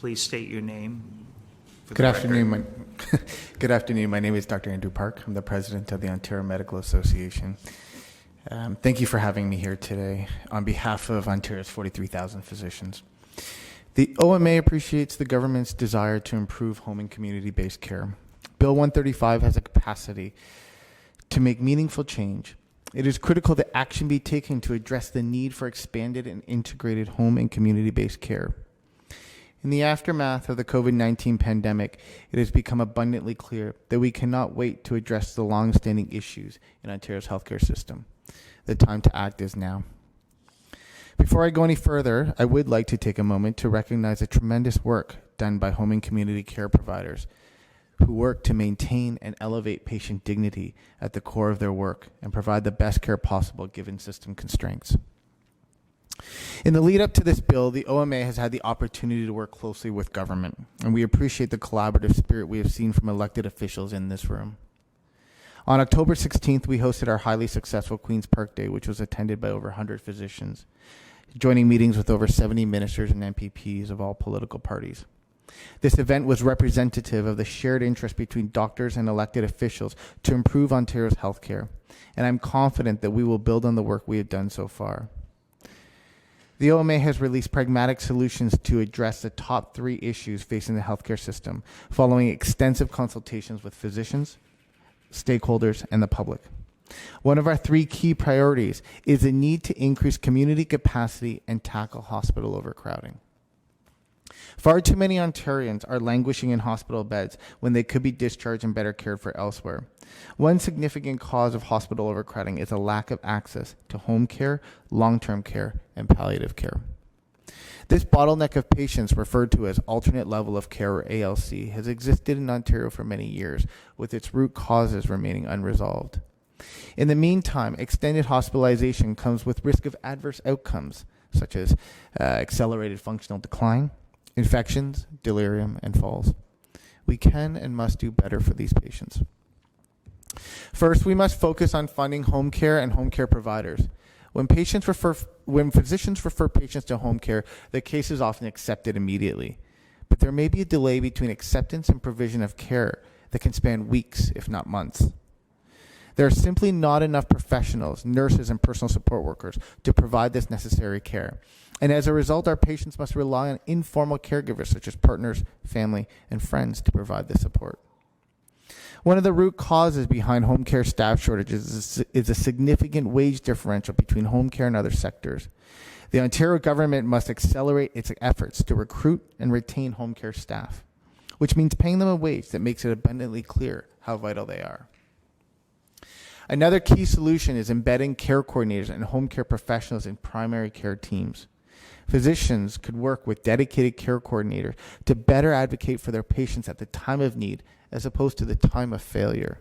Please state your name. Good afternoon. Good afternoon. My name is Dr. Andrew Park. I'm the president of the Ontario Medical Association. Thank you for having me here today on behalf of Ontario's 43,000 physicians. The OMA appreciates the government's desire to improve home and community-based care. Bill 135 has a capacity to make meaningful change. It is critical that action be taken to address the need for expanded and integrated home and community-based care. In the aftermath of the COVID-19 pandemic, it has become abundantly clear that we cannot wait to address the long-standing issues in Ontario's healthcare system. The time to act is now. Before I go any further, I would like to take a moment to recognize the tremendous work done by home and community care providers who work to maintain and elevate patient dignity at the core of their work and provide the best care possible given system constraints. In the lead up to this bill, the OMA has had the opportunity to work closely with government, and we appreciate the collaborative spirit we have seen from elected officials in this room. On October 16th, we hosted our highly successful Queen's Park Day, which was attended by over 100 physicians, joining meetings with over 70 ministers and MPPs of all political parties. This event was representative of the shared interest between doctors and elected officials to improve Ontario's healthcare, and I'm confident that we will build on the work we have done so far. The OMA has released pragmatic solutions to address the top 3 issues facing the healthcare system, following extensive consultations with physicians, stakeholders, and the public. One of our 3 key priorities is the need to increase community capacity and tackle hospital overcrowding. Far too many Ontarians are languishing in hospital beds when they could be discharged and better cared for elsewhere. One significant cause of hospital overcrowding is a lack of access to home care, long-term care, and palliative care. This bottleneck of patients, referred to as alternate level of care or ALC, has existed in Ontario for many years, with its root causes remaining unresolved. In the meantime, extended hospitalization comes with risk of adverse outcomes, such as accelerated functional decline, infections, delirium, and falls. We can and must do better for these patients. First, we must focus on funding home care and home care providers. When physicians refer patients to home care, the case is often accepted immediately. But there may be a delay between acceptance and provision of care that can span weeks, if not months. There are simply not enough professionals, nurses, and personal support workers to provide this necessary care. And as a result, our patients must rely on informal caregivers such as partners, family, and friends to provide the support. One of the root causes behind home care staff shortages is a significant wage differential between home care and other sectors. The Ontario government must accelerate its efforts to recruit and retain home care staff, which means paying them a wage that makes it abundantly clear how vital they are. Another key solution is embedding care coordinators and home care professionals in primary care teams. Physicians could work with dedicated care coordinators to better advocate for their patients at the time of need as opposed to the time of failure.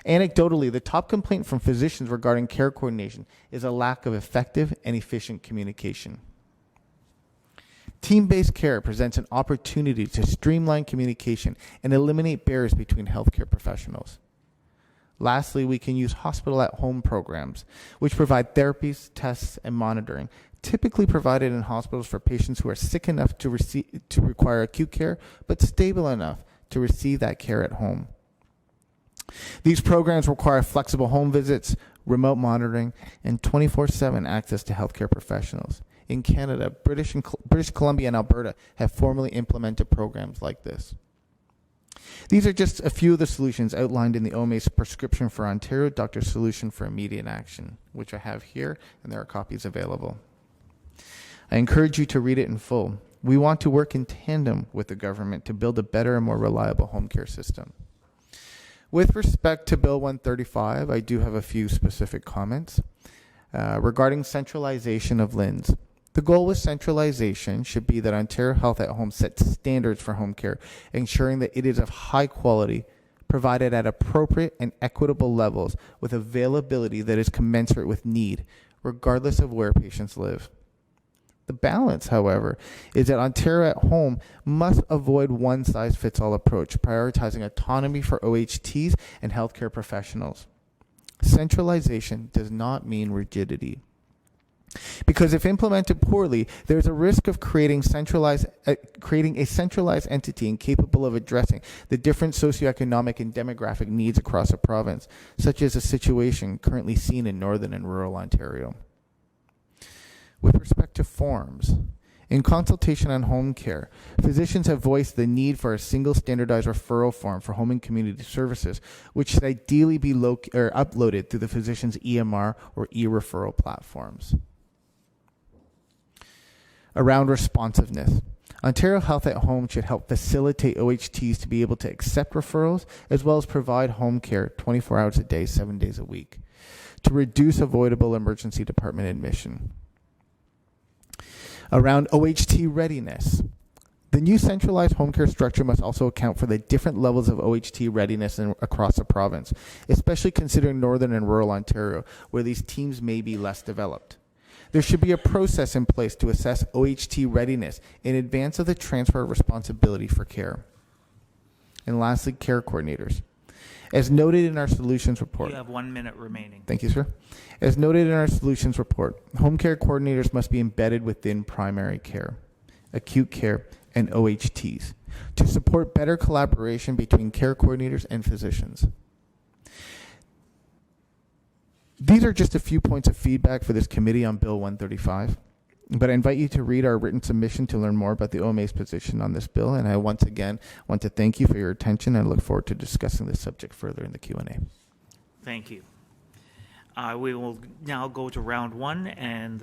Anecdotally, the top complaint from physicians regarding care coordination is a lack of effective and efficient communication. Team-based care presents an opportunity to streamline communication and eliminate barriers between healthcare professionals. Lastly, we can use hospital-at-home programs, which provide therapies, tests, and monitoring, typically provided in hospitals for patients who are sick enough to require acute care, but stable enough to receive that care at home. These programs require flexible home visits, remote monitoring, and 24/7 access to healthcare professionals. In Canada, British Columbia and Alberta have formally implemented programs like this. These are just a few of the solutions outlined in the OMA's Prescription for Ontario Doctor's Solution for Immediate Action, which I have here, and there are copies available. I encourage you to read it in full. We want to work in tandem with the government to build a better and more reliable home care system. With respect to Bill 135, I do have a few specific comments. Regarding centralization of LHINs, the goal with centralization should be that Ontario Health at Home sets standards for home care, ensuring that it is of high quality, provided at appropriate and equitable levels with availability that is commensurate with need, regardless of where patients live. The balance, however, is that Ontario at Home must avoid one-size-fits-all approach, prioritizing autonomy for OHTs and healthcare professionals. Centralization does not mean rigidity. Because if implemented poorly, there's a risk of creating a centralized entity incapable of addressing the different socioeconomic and demographic needs across a province, such as a situation currently seen in northern and rural Ontario. With respect to forms, in consultation on home care, physicians have voiced the need for a single standardized referral form for home and community services, which should ideally be uploaded through the physician's EMR or e-referral platforms. Around responsiveness, Ontario Health at Home should help facilitate OHTs to be able to accept referrals as well as provide home care 24 hours a day, 7 days a week to reduce avoidable emergency department admission. Around OHT readiness, the new centralized home care structure must also account for the different levels of OHT readiness across the province, especially considering northern and rural Ontario, where these teams may be less developed. There should be a process in place to assess OHT readiness in advance of the transfer of responsibility for care. And lastly, care coordinators. As noted in our solutions report. You have 1 minute remaining. Thank you, sir. As noted in our solutions report, home care coordinators must be embedded within primary care, acute care, and OHTs to support better collaboration between care coordinators and physicians. These are just a few points of feedback for this committee on Bill 135, but I invite you to read our written submission to learn more about the OMA's position on this bill, and I once again want to thank you for your attention and look forward to discussing this subject further in the Q&A. Thank you. We will now go to round one, and